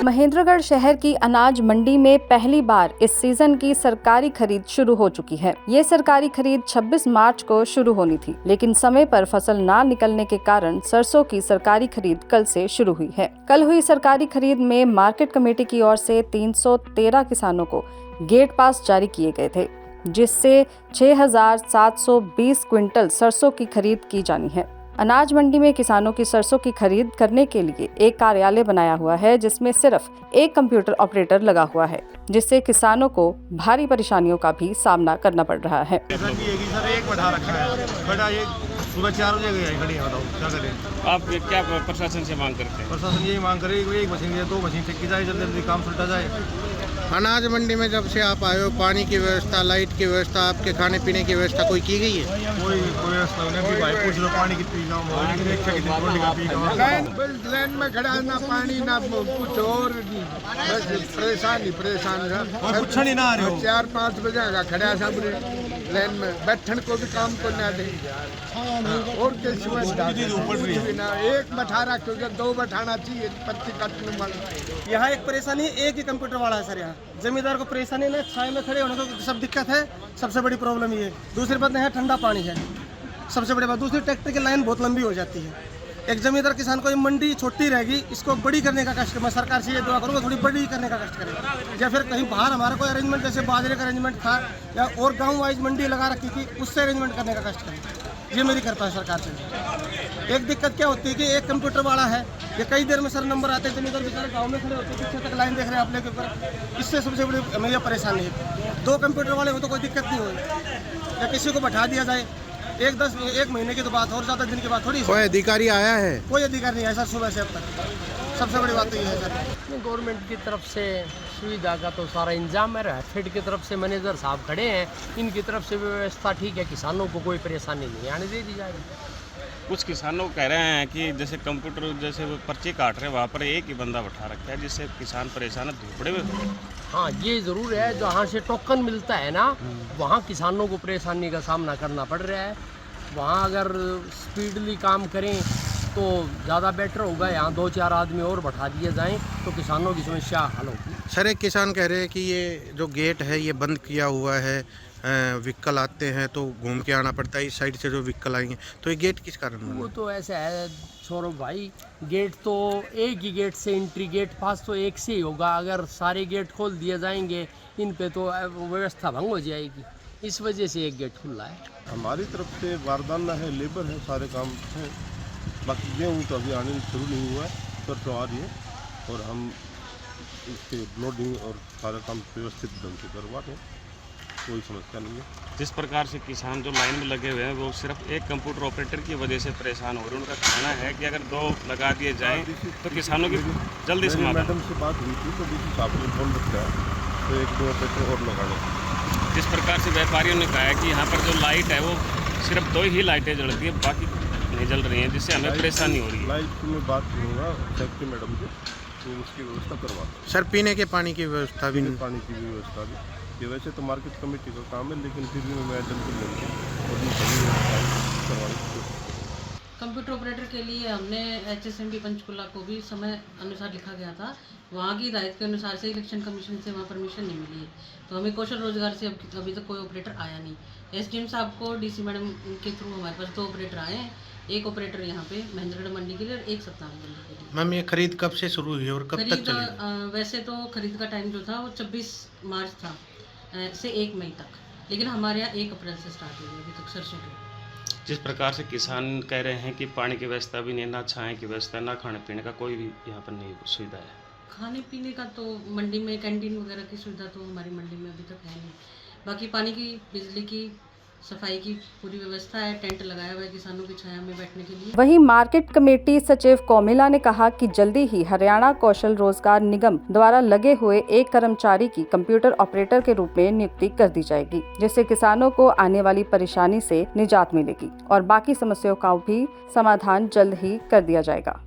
महेंद्रगढ़ शहर की अनाज मंडी में पहली बार इस सीजन की सरकारी खरीद शुरू हो चुकी है। ये सरकारी खरीद 26 मार्च को शुरू होनी थी, लेकिन समय पर फसल ना निकलने के कारण सरसों की सरकारी खरीद कल से शुरू हुई है। कल हुई सरकारी खरीद में मार्केट कमेटी की ओर से 313 किसानों को गेट पास जारी किए गए थे, जिससे 6,720 क्विंटल सरसों की खरीद की जानी है। अनाज मंडी में किसानों की सरसों की खरीद करने के लिए एक कार्यालय बनाया हुआ है, जिसमें सिर्फ एक कंप्यूटर ऑपरेटर लगा हुआ है, जिससे किसानों को भारी परेशानियों का भी सामना करना पड़ रहा है। सुबह 4 बजे खड़ी है, बताओ क्या करें। आप क्या प्रशासन से मांग करते हैं? प्रशासन यही मांग करे एक मशीन या 2 मशीन चेक की जाए, जल्दी जल्दी काम सुलटा जाए। अनाज मंडी में जब से आप आए हो, पानी की व्यवस्था, लाइट की व्यवस्था, आपके खाने पीने की व्यवस्था कोई की गई है? कोई व्यवस्था नहीं। भाई पूछ लो पानी कितनी लाइन में खड़ा ना पानी ना कुछ और, परेशान कुछ नहीं ना रहे हो। 4-5 बजे का खड़ा सब लाइन में, बैठन को भी काम को ना दे और कैसे ना एक बैठा क्योंकि 2 बैठाना चाहिए पत्ती काटने वाला। यहाँ एक परेशानी एक ही कंप्यूटर वाला है सर। यहाँ जमींदार को परेशानी ना, छाए में खड़े होने को सब दिक्कत है। सबसे बड़ी प्रॉब्लम ये। दूसरी बात है ठंडा पानी है, सबसे बड़ी बात। दूसरी ट्रैक्टर की लाइन बहुत लंबी हो जाती है। एक जमींदार किसान को ये मंडी छोटी रहेगी, इसको बड़ी करने का कष्ट। मैं सरकार से ये दुआ करूँगा थोड़ी बड़ी करने का कष्ट करें, या फिर कहीं बाहर हमारा कोई अरेंजमेंट जैसे बाजरे का अरेंजमेंट था या और गाँव वाइज मंडी लगा रखी थी, उससे अरेंजमेंट करने का कष्ट करें। ये मेरी कृपा है सरकार से। एक दिक्कत क्या होती है कि एक कंप्यूटर वाला है, ये कई देर में सर नंबर आते हैं, जमींदार बेचारे गाँव में खड़े होते हैं, पीछे तक लाइन देख रहे हैं अपने के ऊपर। इससे सबसे बड़ी हमें यह परेशानी है। 2 कंप्यूटर वाले हो तो कोई दिक्कत नहीं होगी, या किसी को बैठा दिया जाए। एक महीने की तो बात और ज़्यादा दिन की बात थोड़ी। कोई अधिकारी आया है? कोई अधिकारी नहीं है सर सुबह से अब तक। सबसे बड़ी बात तो ये है सर। गवर्नमेंट की तरफ से सुविधा का तो सारा इंतजाम है। फेड की तरफ से मैनेजर साहब खड़े हैं, इनकी तरफ से व्यवस्था ठीक है, किसानों को कोई परेशानी नहीं आने दे दी जाएगी। कुछ किसानों कह रहे हैं कि जैसे कंप्यूटर जैसे वो पर्ची काट रहे हैं, वहाँ पर एक ही बंदा बैठा रखा है, जिससे किसान परेशान है धूपड़े में। हाँ, ये ज़रूर है। जहाँ से टोकन मिलता है ना, वहाँ किसानों को परेशानी का सामना करना पड़ रहा है। वहाँ अगर स्पीडली काम करें तो ज़्यादा बेटर होगा। यहाँ 2-4 आदमी और बैठा दिए जाएं तो किसानों की समस्या हल होगी। सर, एक किसान कह रहे हैं कि ये जो गेट है ये बंद किया हुआ है, व्हीकल आते हैं तो घूम के आना पड़ता है। इस साइड से जो व्हीकल आएंगे तो ये गेट किस कारण बना? वो तो ऐसा है सौरभ भाई, गेट तो एक ही गेट से एंट्री, गेट पास तो एक से ही होगा। अगर सारे गेट खोल दिए जाएंगे इन पे तो व्यवस्था भंग हो जाएगी। इस वजह से एक गेट खुला है। हमारी तरफ से बारदाना है, लेबर है, सारे काम है। बाकी गेहूँ तो अभी आने शुरू नहीं हुआ है, परसों आ रही है और हम इसके लोडिंग और सारा काम व्यवस्थित ढंग से करवा रहे हैं, कोई समस्या नहीं है। जिस प्रकार से किसान जो लाइन में लगे हुए हैं वो सिर्फ एक कंप्यूटर ऑपरेटर की वजह से परेशान हो रहे हैं। उनका कहना है कि अगर 2 लगा दिए जाएँ तो किसानों की जल्दी समाधान। मैडम से बात हुई थी तो डीसी साहब ने बोल रखा है तो 1-2 ऑपरेटर और लगाने। जिस प्रकार से व्यापारियों ने कहा है कि यहाँ पर जो लाइट है वो सिर्फ 2 ही लाइटें जलती है, बाकी नहीं जल रही हैं, जिससे हमें परेशानी हो रही है। लाइट में बात करूँगा सेक्रेटरी मैडम से, तो उसकी व्यवस्था करवा दें। सर, पीने के पानी की व्यवस्था भी? पानी की व्यवस्था भी, ये वैसे तो मार्केट कमेटी का काम है, लेकिन फिर भी मैं मैडम को लेंगे और ये सभी व्यवस्था करवाने की कोशिश। कंप्यूटर ऑपरेटर के लिए हमने HSMD पंचकुला को भी समय अनुसार लिखा गया था। वहाँ की हिदायत के अनुसार से इलेक्शन कमीशन से वहाँ परमिशन नहीं मिली है, तो हमें कौशल रोजगार से अभी तक कोई ऑपरेटर आया नहीं। SDM साहब को DC मैडम के थ्रू हमारे पास 2 ऑपरेटर आए हैं। एक ऑपरेटर यहाँ पे महेंद्रगढ़ मंडी के लिए और एक सत्तावन मंडी के लिए। मैम, ये खरीद कब से शुरू हुई और कब तक चलेगी? वैसे तो खरीद का टाइम जो था वो 26 मार्च था से 1 मई तक, लेकिन हमारे यहाँ 1 अप्रैल से स्टार्ट हुई है अभी तक सरसों की। जिस प्रकार से किसान कह रहे हैं कि पानी की व्यवस्था भी नहीं, ना छाए की व्यवस्था, ना खाने पीने का कोई भी यहाँ पर नहीं सुविधा है। खाने पीने का तो मंडी में कैंटीन वगैरह की सुविधा तो हमारी मंडी में अभी तक है नहीं। बाकी पानी की, बिजली की, सफाई की पूरी व्यवस्था है। टेंट लगाया हुआ है किसानों की छाया में बैठने के लिए। वहीं मार्केट कमेटी सचिव कोमिला ने कहा कि जल्दी ही हरियाणा कौशल रोजगार निगम द्वारा लगे हुए एक कर्मचारी की कंप्यूटर ऑपरेटर के रूप में नियुक्ति कर दी जाएगी, जिससे किसानों को आने वाली परेशानी से निजात मिलेगी और बाकी समस्याओं का भी समाधान जल्द ही कर दिया जाएगा।